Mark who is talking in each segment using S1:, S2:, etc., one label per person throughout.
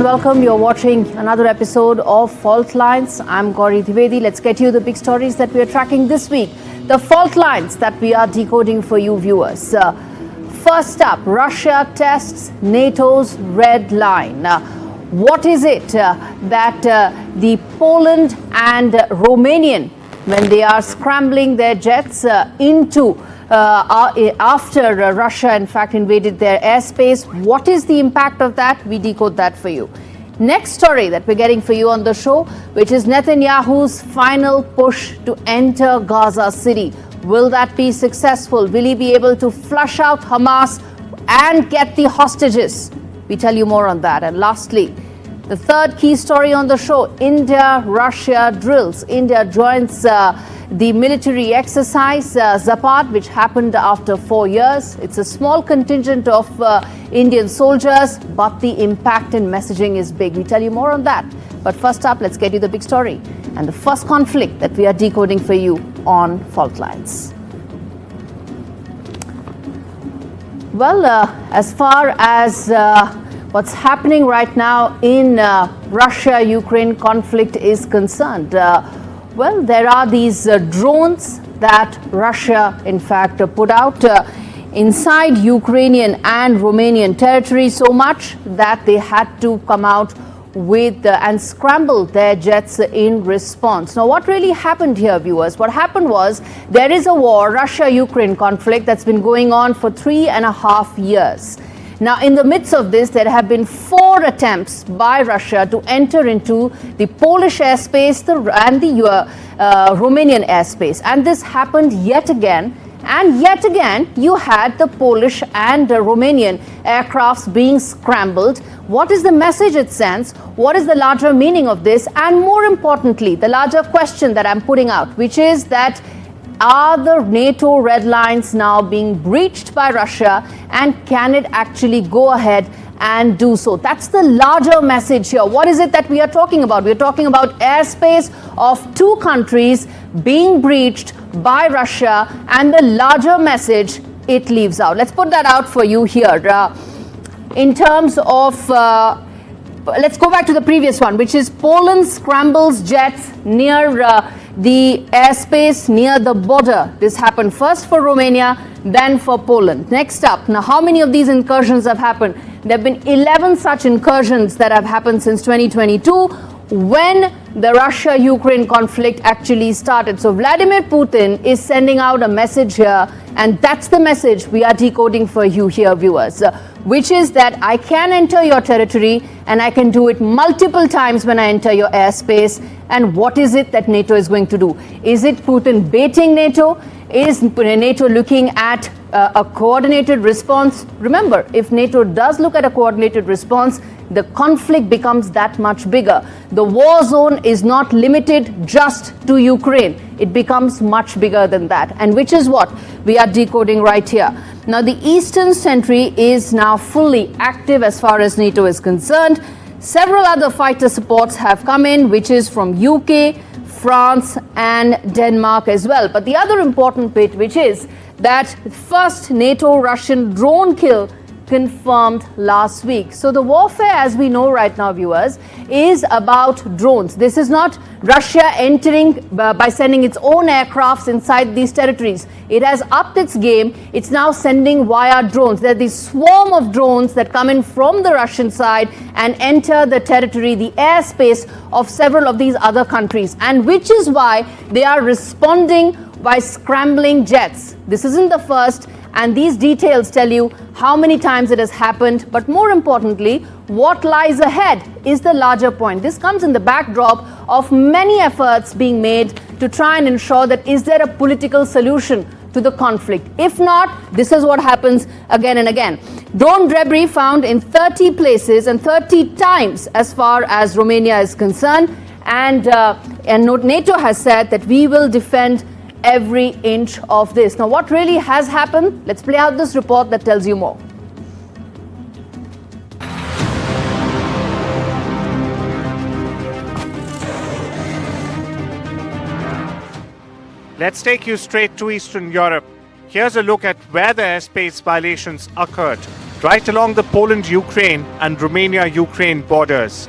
S1: welcome. You're watching another episode of Faultlines. I'm Gauri Trivedi. Let's get you the big stories that we are tracking this week. The fault lines that we are decoding for you viewers. First up, Russia tests NATO's red line. What is it that the Poland and Romanian, when they are scrambling their jets into after Russia in fact invaded their airspace, what is the impact of that? We decode that for you. Next story that we're getting for you on the show, which is Netanyahu's final push to enter Gaza City. Will that be successful? Will he be able to flush out Hamas and get the hostages? We tell you more on that. And lastly, the third key story on the show, India-Russia drills. India joins the military exercise Zapad, which happened after 4 years. It's a small contingent of Indian soldiers, but the impact in messaging is big. We tell you more on that. But first up, let's get you the big story and the first conflict that we are decoding for you on Faultlines. Well, as far as what's happening right now in Russia-Ukraine conflict is concerned, well, there are these drones that Russia, in fact, put out inside Ukrainian and Romanian territory, so much that they had to come out with and scramble their jets in response. Now, what really happened here, viewers? What happened was there is a war, Russia-Ukraine conflict, that's been going on for 3.5 years. Now, in the midst of this, there have been 4 attempts by Russia to enter into the Polish airspace and the Romanian airspace. And this happened yet again. And yet again, you had the Polish and Romanian aircrafts being scrambled. What is the message it sends? What is the larger meaning of this? And more importantly, the larger question that I'm putting out, which is that are the NATO red lines now being breached by Russia, and can it actually go ahead and do so? That's the larger message here. What is it that we are talking about? We're talking about airspace of 2 countries being breached by Russia and the larger message it leaves out. Let's put that out for you here. In terms of, let's go back to the previous one, which is Poland scrambles jets near the airspace near the border. This happened first for Romania, then for Poland. Next up, now how many of these incursions have happened? There have been 11 such incursions that have happened since 2022 when the Russia-Ukraine conflict actually started. So Vladimir Putin is sending out a message here, and that's the message we are decoding for you here, viewers, which is that I can enter your territory and I can do it multiple times when I enter your airspace. And what is it that NATO is going to do? Is it Putin baiting NATO? Is NATO looking at a coordinated response? Remember, if NATO does look at a coordinated response, the conflict becomes that much bigger. The war zone is not limited just to Ukraine. It becomes much bigger than that, and which is what we are decoding right here. Now, the Eastern Sentry is now fully active as far as NATO is concerned. Several other fighter supports have come in, which is from UK, France and Denmark as well. But the other important bit, which is that first NATO-Russian drone kill confirmed last week. So the warfare, as we know right now, viewers, is about drones. This is not Russia entering by sending its own aircrafts inside these territories. It has upped its game. It's now sending via drones. There's this swarm of drones that come in from the Russian side and enter the territory, the airspace of several of these other countries, and which is why they are responding by scrambling jets. This isn't the first, and these details tell you how many times it has happened, but more importantly, what lies ahead is the larger point. This comes in the backdrop of many efforts being made to try and ensure that is there a political solution to the conflict. If not, this is what happens again and again. Drone debris found in 30 places and 30 times as far as Romania is concerned, and NATO has said that we will defend every inch of this. Now, what really has happened? Let's play out this report that tells you more.
S2: Let's take you straight to Eastern Europe. Here's a look at where the airspace violations occurred. right along the Poland-Ukraine and Romania-Ukraine borders.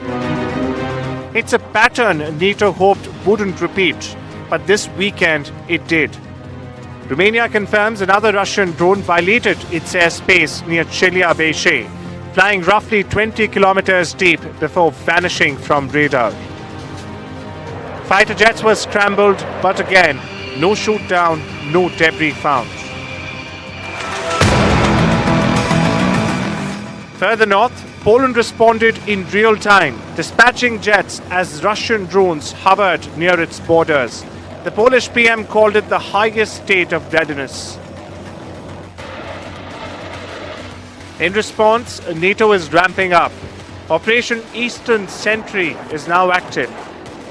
S2: It's a pattern NATO hoped wouldn't repeat, but this weekend it did. Romania confirms another Russian drone violated its airspace near Chelyabinsk, flying roughly 20 kilometers deep before vanishing from radar. Fighter jets were scrambled, but again, no shoot down, no debris found. Further north, Poland responded in real time, dispatching jets as Russian drones hovered near its borders. The Polish PM called it the highest state of readiness. In response, NATO is ramping up. Operation Eastern Sentry is now active.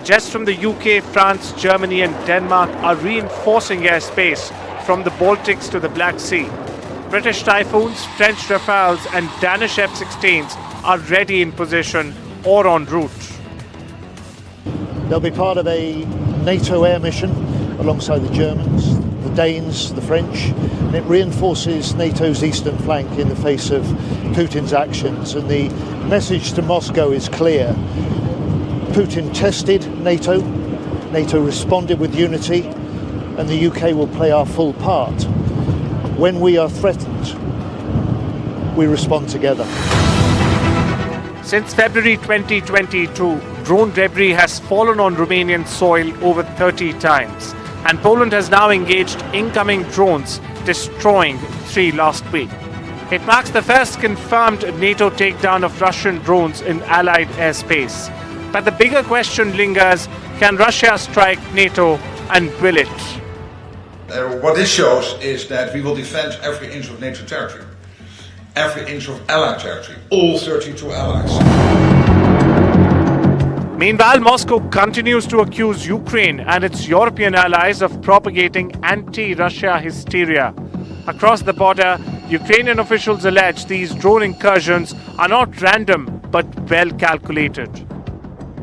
S2: Jets from the UK, France, Germany and Denmark are reinforcing airspace from the Baltics to the Black Sea. British Typhoons, French Rafales and Danish F-16s are ready in position or en route.
S3: They'll be part of a NATO air mission alongside the Germans, the Danes, the French, and it reinforces NATO's eastern flank in the face of Putin's actions. And the message to Moscow is clear. Putin tested NATO, NATO responded with unity, and the UK will play our full part. When we are threatened, we respond together.
S2: Since February 2022, drone debris has fallen on Romanian soil over 30 times, and Poland has now engaged incoming drones, destroying 3 last week. It marks the first confirmed NATO takedown of Russian drones in Allied airspace. But the bigger question lingers, can Russia strike NATO, and will it?
S4: What this shows is that we will defend every inch of NATO territory, every inch of Allied territory, all 32 allies.
S2: Meanwhile, Moscow continues to accuse Ukraine and its European allies of propagating anti-Russia hysteria. Across the border, Ukrainian officials allege these drone incursions are not random but well calculated.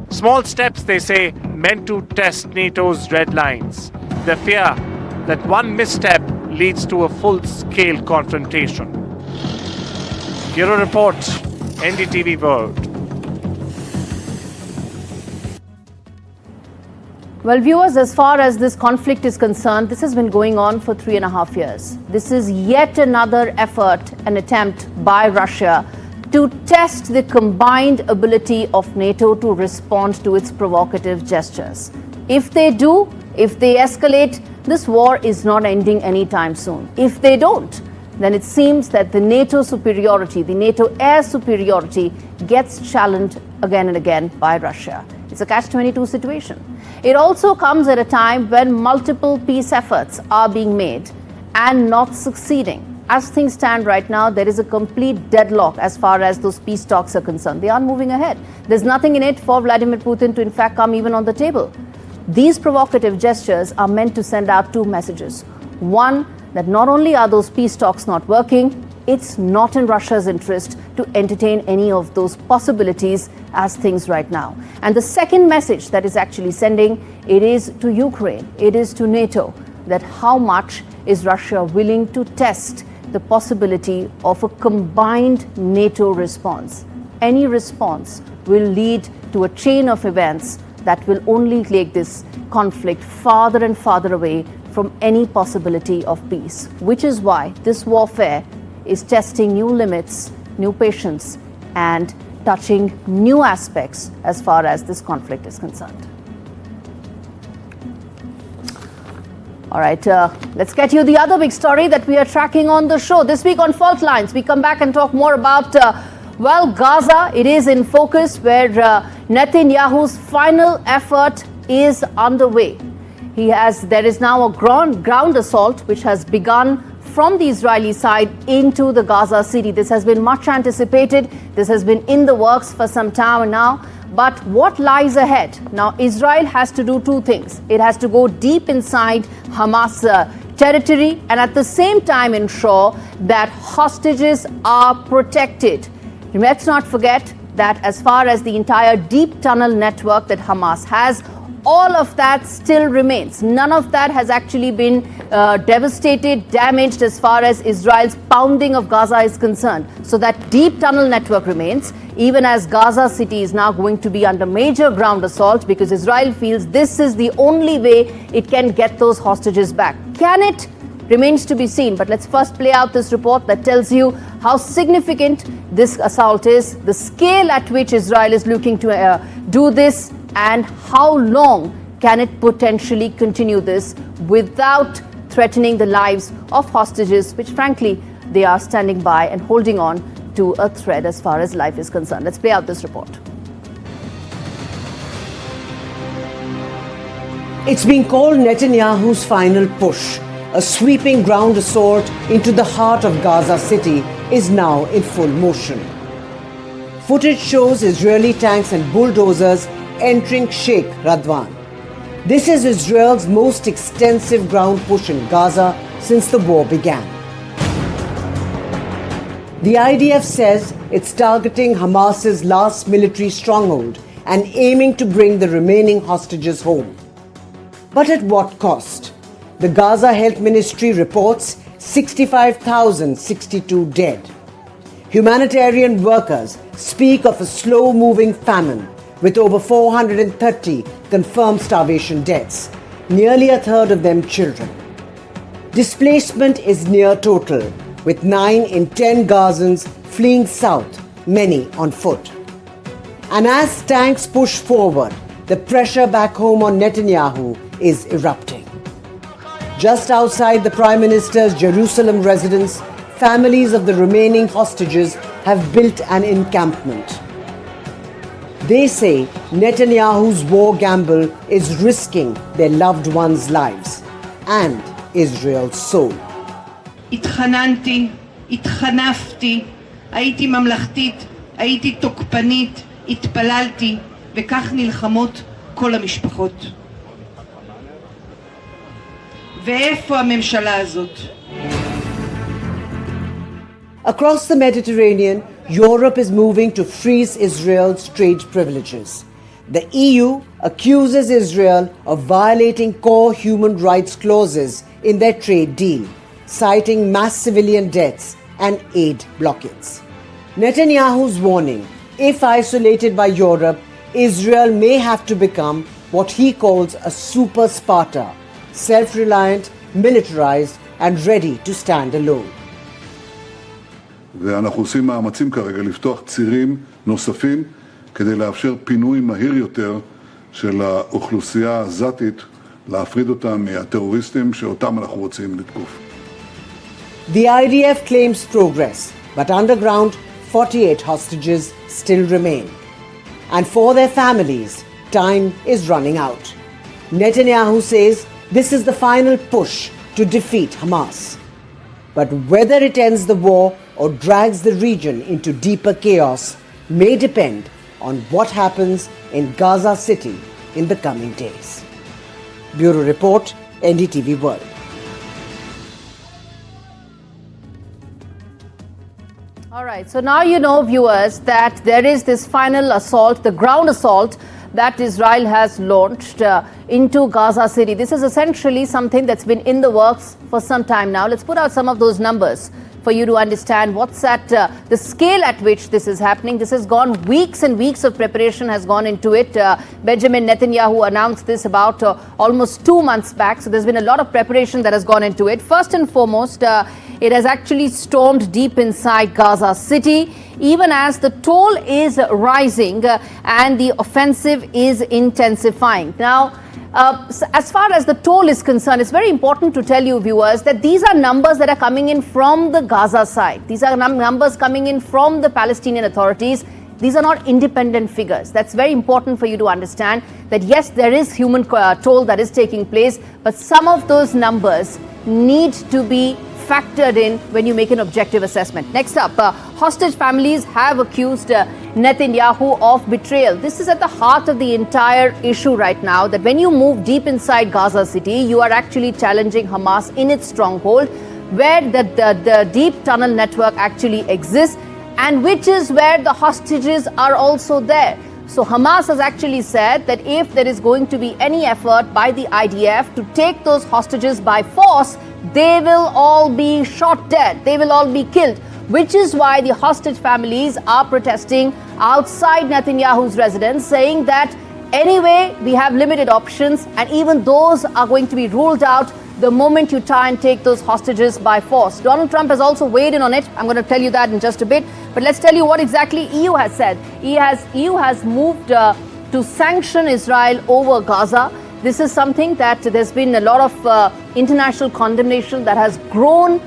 S2: Small steps, they say, meant to test NATO's red lines. The fear that one misstep leads to a full-scale confrontation. Bureau Report, NDTV World.
S1: Well, viewers, as far as this conflict is concerned, this has been going on for 3.5 years. This is yet another effort, an attempt by Russia to test the combined ability of NATO to respond to its provocative gestures. If they do, if they escalate, this war is not ending anytime soon. If they don't, then it seems that the NATO superiority, the NATO air superiority, gets challenged again and again by Russia. It's a catch-22 situation. It also comes at a time when multiple peace efforts are being made and not succeeding. As things stand right now, there is a complete deadlock as far as those peace talks are concerned. They aren't moving ahead. There's nothing in it for Vladimir Putin to in fact come even on the table. These provocative gestures are meant to send out 2 messages. One, that not only are those peace talks not working, it's not in Russia's interest to entertain any of those possibilities as things right now. And the second message that is actually sending, it is to Ukraine, it is to NATO, that how much is Russia willing to test the possibility of a combined NATO response. Any response will lead to a chain of events that will only take this conflict farther and farther away from any possibility of peace, which is why this warfare is testing new limits, new patience, and touching new aspects as far as this conflict is concerned. All right, let's get you the other big story that we are tracking on the show. This week on Faultlines, we come back and talk more about, Gaza. It is in focus where Netanyahu's final effort is underway. There is now a ground assault which has begun from the Israeli side into the Gaza City. This has been much anticipated. This has been in the works for some time now. But what lies ahead? Now, Israel has to do 2 things. It has to go deep inside Hamas territory and at the same time ensure that hostages are protected. Let's not forget that as far as the entire deep tunnel network that Hamas has, all of that still remains. None of that has actually been devastated, damaged as far as Israel's pounding of Gaza is concerned. So that deep tunnel network remains, even as Gaza City is now going to be under major ground assault because Israel feels this is the only way it can get those hostages back. Can it? Remains to be seen. But let's first play out this report that tells you how significant this assault is, the scale at which Israel is looking to do this, and how long can it potentially continue this without threatening the lives of hostages, which frankly they are standing by and holding on to a thread as far as life is concerned. Let's play out this report.
S5: It's been called Netanyahu's final push. A sweeping ground assault into the heart of Gaza City is now in full motion. Footage shows Israeli tanks and bulldozers entering Sheikh Radwan. This is Israel's most extensive ground push in Gaza since the war began. The IDF says it's targeting Hamas's last military stronghold and aiming to bring the remaining hostages home. But at what cost? The Gaza Health Ministry reports 65,062 dead. Humanitarian workers speak of a slow-moving famine with over 430 confirmed starvation deaths, nearly a third of them children. Displacement is near total, with 9 in 10 Gazans fleeing south, many on foot. And as tanks push forward, the pressure back home on Netanyahu is erupting. Just outside the Prime Minister's Jerusalem residence, families of the remaining hostages have built an encampment. They say Netanyahu's war gamble is risking their loved ones' lives and Israel's soul.
S6: התחננתי, התחנפתי, הייתי ממלכתית, הייתי תוקפנית, התפללתי, וכך נלחמות כל המשפחות. ואיפה הממשלה הזאת?
S5: Across the Mediterranean, Europe is moving to freeze Israel's trade privileges. The EU accuses Israel of violating core human rights clauses in their trade deal, citing mass civilian deaths and aid blockades. Netanyahu's warning, if isolated by Europe, Israel may have to become what he calls a super Sparta, self-reliant, militarized, and ready to stand alone.
S7: ואנחנו עושים מאמצים כרגע לפתוח צירים נוספים כדי לאפשר פינוי מהיר יותר של האוכלוסייה העזתית, להפריד אותה מהטרוריסטים שאותם אנחנו רוצים לתקוף.
S5: The IDF claims progress, but underground 48 hostages still remain. And for their families, time is running out. Netanyahu says this is the final push to defeat Hamas. But whether it ends the war or drags the region into deeper chaos may depend on what happens in Gaza City in the coming days. Bureau Report, NDTV World.
S1: All right, so now you know, viewers, that there is this final assault, the ground assault that Israel has launched into Gaza City. This is essentially something that's been in the works for some time now. Let's put out some of those numbers for you to understand what's at the scale at which this is happening. This has gone weeks and weeks of preparation has gone into it. Benjamin Netanyahu announced this about almost 2 months back. So there's been a lot of preparation that has gone into it. First and foremost, it has actually stormed deep inside Gaza City, even as the toll is rising and the offensive is intensifying. Now, as far as the toll is concerned, it's very important to tell you, viewers, that these are numbers that are coming in from the Gaza side. These are numbers coming in from the Palestinian authorities. These are not independent figures. That's very important for you to understand that, yes, there is human toll that is taking place, but some of those numbers need to be factored in when you make an objective assessment. Next up, hostage families have accused Netanyahu of betrayal. This is at the heart of the entire issue right now, that when you move deep inside Gaza City, you are actually challenging Hamas in its stronghold, where the deep tunnel network actually exists, and which is where the hostages are also there. So Hamas has actually said that if there is going to be any effort by the IDF to take those hostages by force, they will all be shot dead. They will all be killed, which is why the hostage families are protesting outside Netanyahu's residence, saying that anyway, we have limited options, and even those are going to be ruled out the moment you try and take those hostages by force. Donald Trump has also weighed in on it. I'm going to tell you that in just a bit. But let's tell you what exactly EU has said. EU has moved to sanction Israel over Gaza. This is something that there's been a lot of international condemnation that has grown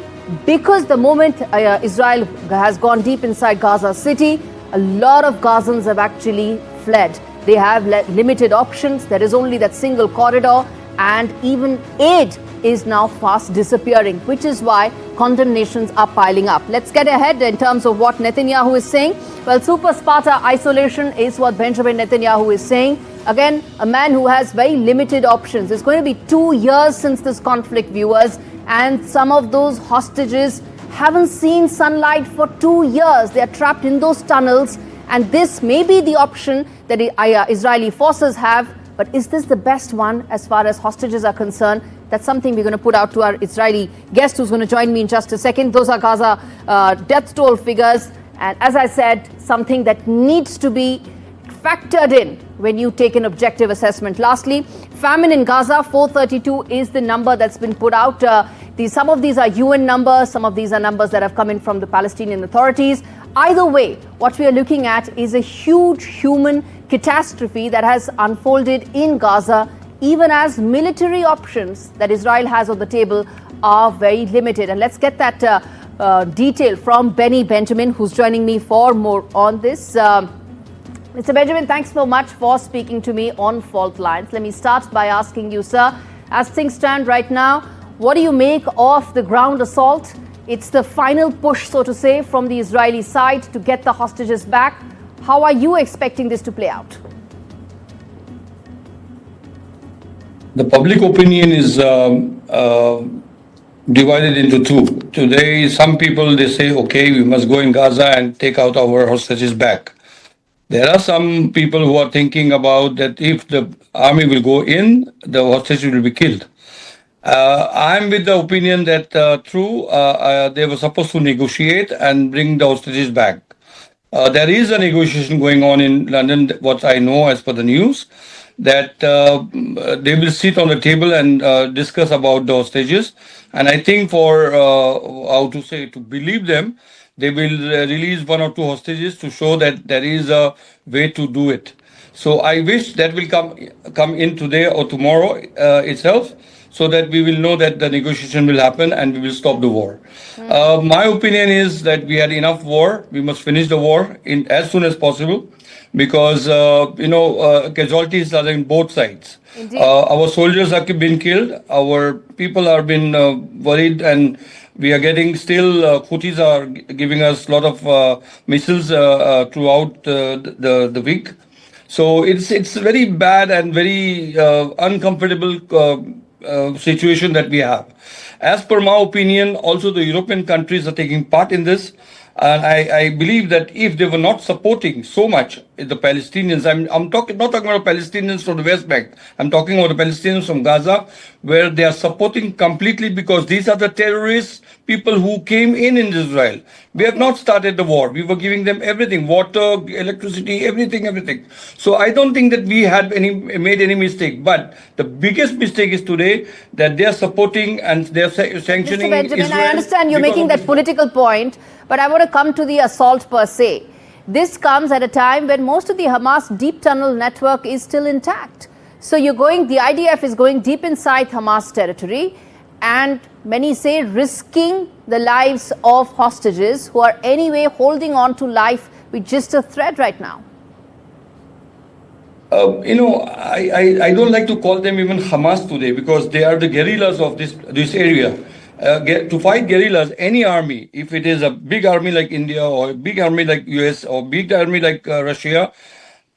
S1: because the moment Israel has gone deep inside Gaza City, a lot of Gazans have actually fled. They have limited options. There is only that single corridor, and even aid is now fast disappearing, which is why condemnations are piling up. Let's get ahead in terms of what Netanyahu is saying. Well, super Sparta isolation is what Benjamin Netanyahu is saying. Again, a man who has very limited options. It's going to be 2 years since this conflict, viewers, and some of those hostages haven't seen sunlight for 2 years. They are trapped in those tunnels, and this may be the option that the Israeli forces have. But is this the best one as far as hostages are concerned? That's something we're going to put out to our Israeli guest who's going to join me in just a second. Those are Gaza death toll figures. And as I said, something that needs to be factored in when you take an objective assessment. Lastly, famine in Gaza, 432 is the number that's been put out. Some of these are UN numbers. Some of these are numbers that have come in from the Palestinian authorities. Either way, what we are looking at is a huge human catastrophe that has unfolded in Gaza, even as military options that Israel has on the table are very limited. And let's get that detail from Benny Benjamin, who's joining me for more on this. Mr. Benjamin, thanks so much for speaking to me on Faultlines. Let me start by asking you, sir, as things stand right now, what do you make of the ground assault? It's the final push, so to say, from the Israeli side to get the hostages back. How are you expecting this to play out?
S8: The public opinion is divided into two. Today, some people, they say, okay, we must go in Gaza and take out our hostages back. There are some people who are thinking about that if the army will go in, the hostages will be killed. I'm with the opinion that they were supposed to negotiate and bring the hostages back. There is a negotiation going on in London, what I know as per the news, that they will sit on the table and discuss about the hostages. And I think to believe them, they will release 1 or 2 hostages to show that there is a way to do it. So I wish that will come in today or tomorrow itself, so that we will know that the negotiation will happen and we will stop the war. My opinion is that we had enough war. We must finish the war as soon as possible, because casualties are in both sides. Our soldiers have been killed. Our people have been worried, and we are getting still. Houthis are giving us a lot of missiles throughout the week. So it's very bad and very uncomfortable situation that we have. As per my opinion, also the European countries are taking part in this. And I believe that if they were not supporting so much the Palestinians, I'm not talking about Palestinians from the West Bank, I'm talking about the Palestinians from Gaza, where they are supporting completely, because these are the terrorists, people who came in Israel. We have not started the war. We were giving them everything, water, electricity, everything. So I don't think that we had made any mistake. But the biggest mistake is today that they are supporting and they are sanctioning
S1: Mr. Benjamin,
S8: Israel.
S1: I understand you're making that political point, but I want to come to the assault per se. This comes at a time when most of the Hamas deep tunnel network is still intact. So the IDF is going deep inside Hamas territory, and many say risking the lives of hostages who are anyway holding on to life with just a thread right now.
S8: I don't like to call them even Hamas today, because they are the guerrillas of this area. To fight guerrillas, any army, if it is a big army like India or a big army like US or big army like Russia,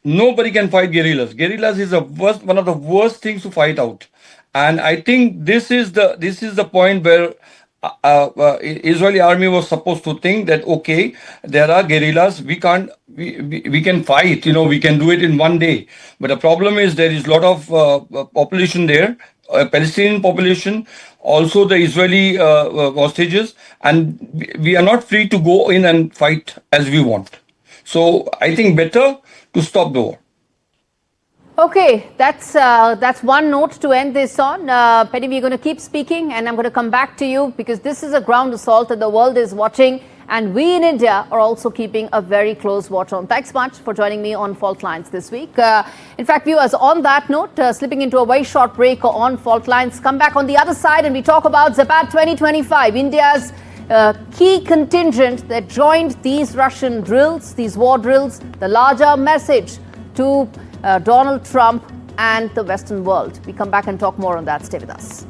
S8: nobody can fight guerrillas. Guerrillas is one of the worst things to fight out. And I think this is the point where Israeli army was supposed to think that, okay, there are guerrillas, we can fight, we can do it in one day. But the problem is there is a lot of population there, Palestinian population, also the Israeli hostages, and we are not free to go in and fight as we want. So I think better to stop the war.
S1: Okay, that's one note to end this on. Penny, we're going to keep speaking, and I'm going to come back to you because this is a ground assault that the world is watching, and we in India are also keeping a very close watch on. Thanks much for joining me on Faultlines this week. In fact, viewers, on that note, slipping into a very short break on Faultlines, come back on the other side and we talk about Zapad 2025, India's key contingent that joined these Russian drills, these war drills, the larger message to Donald Trump and the Western world. We come back and talk more on that. Stay with us.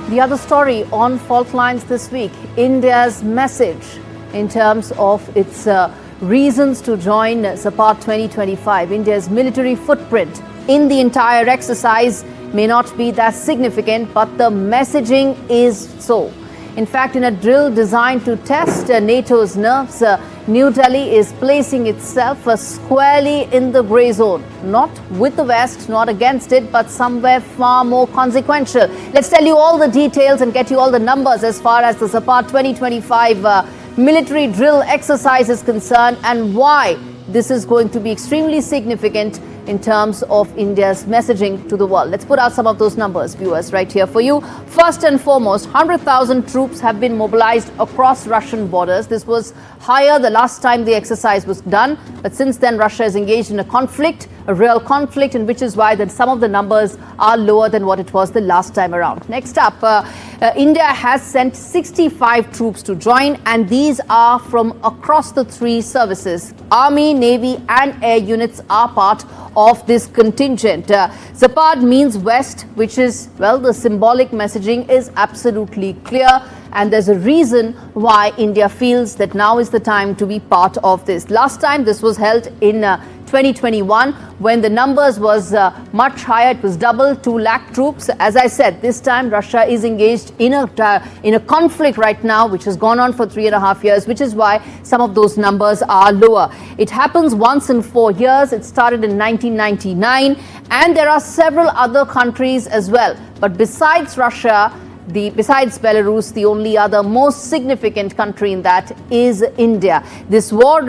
S1: The other story on Faultlines this week, India's message in terms of its reasons to join Zapad 2025. India's military footprint in the entire exercise may not be that significant, but the messaging is so. In fact, in a drill designed to test NATO's nerves, New Delhi is placing itself squarely in the grey zone. Not with the West, not against it, but somewhere far more consequential. Let's tell you all the details and get you all the numbers as far as the Zapad 2025 military drill exercise is concerned and why this is going to be extremely significant in terms of India's messaging to the world. Let's put out some of those numbers, viewers, right here for you. First and foremost, 100,000 troops have been mobilized across Russian borders. This was higher the last time the exercise was done. But since then, Russia is engaged in a conflict, a real conflict, and which is why that some of the numbers are lower than what it was the last time around. Next up, India has sent 65 troops to join, and these are from across the three services. Army, Navy, and air units are part of this contingent. Zapad means West, which is, well, the symbolic messaging is absolutely clear. And there's a reason why India feels that now is the time to be part of this. Last time this was held in 2021 when the numbers was much higher. It was double, 2 lakh troops. As I said, this time Russia is engaged in a conflict right now, which has gone on for 3.5 years, which is why some of those numbers are lower. It happens once in 4 years. It started in 1999, and there are several other countries as well. But besides Russia, besides Belarus, the only other most significant country in that is India. This war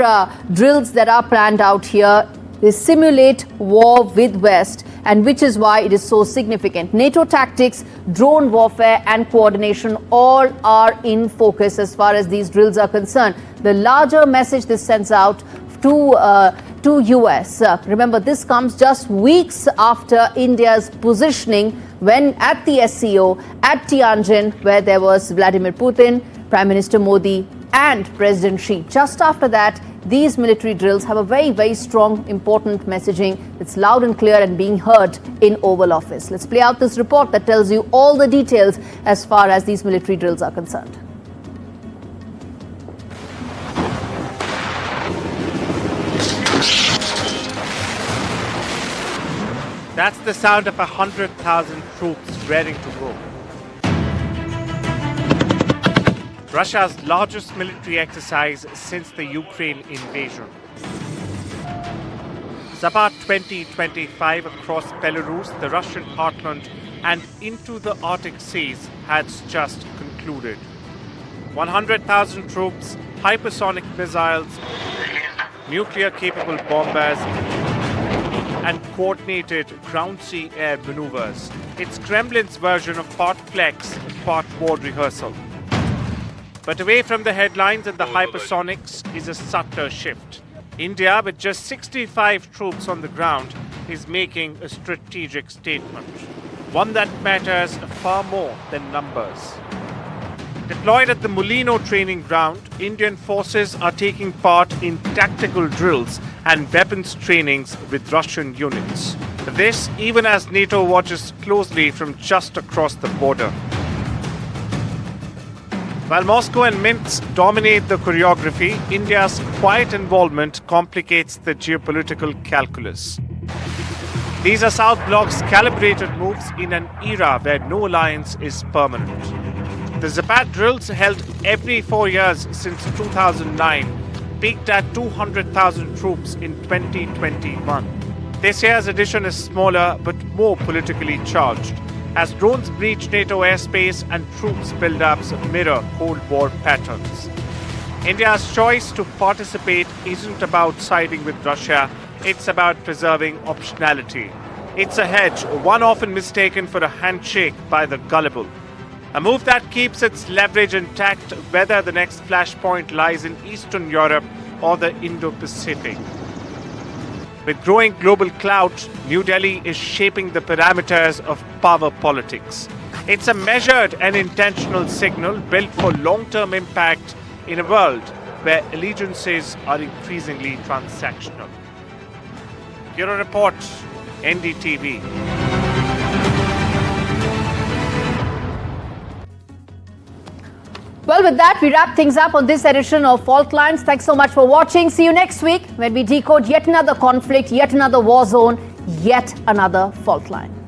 S1: drills that are planned out here, they simulate war with West, and which is why it is so significant. NATO tactics, drone warfare and coordination all are in focus as far as these drills are concerned. The larger message this sends out to US. Remember, this comes just weeks after India's positioning when at the SCO at Tianjin, where there was Vladimir Putin, Prime Minister Modi and President Xi. Just after that, these military drills have a very, very strong, important messaging. It's loud and clear and being heard in Oval Office. Let's play out this report that tells you all the details as far as these military drills are concerned.
S2: That's the sound of 100,000 troops ready to go. Russia's largest military exercise since the Ukraine invasion. Zapad 2025 across Belarus, the Russian heartland, and into the Arctic seas has just concluded. 100,000 troops, hypersonic missiles, nuclear-capable bombers, and coordinated ground-sea-air maneuvers. It's Kremlin's version of part flex, part war rehearsal. But away from the headlines and the hypersonics is a subtle shift. India, with just 65 troops on the ground, is making a strategic statement. One that matters far more than numbers. Deployed at the Molino training ground, Indian forces are taking part in tactical drills and weapons trainings with Russian units. This even as NATO watches closely from just across the border. While Moscow and Minsk dominate the choreography, India's quiet involvement complicates the geopolitical calculus. These are South Bloc's calibrated moves in an era where no alliance is permanent. The Zapad drills, held every 4 years since 2009, peaked at 200,000 troops in 2021. This year's edition is smaller but more politically charged, as drones breach NATO airspace and troops build-ups mirror Cold War patterns. India's choice to participate isn't about siding with Russia, it's about preserving optionality. It's a hedge, one often mistaken for a handshake by the gullible. A move that keeps its leverage intact whether the next flashpoint lies in Eastern Europe or the Indo-Pacific. With growing global clout, New Delhi is shaping the parameters of power politics. It's a measured and intentional signal built for long-term impact in a world where allegiances are increasingly transactional. Bureau Report, NDTV.
S1: Well, with that, we wrap things up on this edition of Faultlines. Thanks so much for watching. See you next week when we decode yet another conflict, yet another war zone, yet another fault line.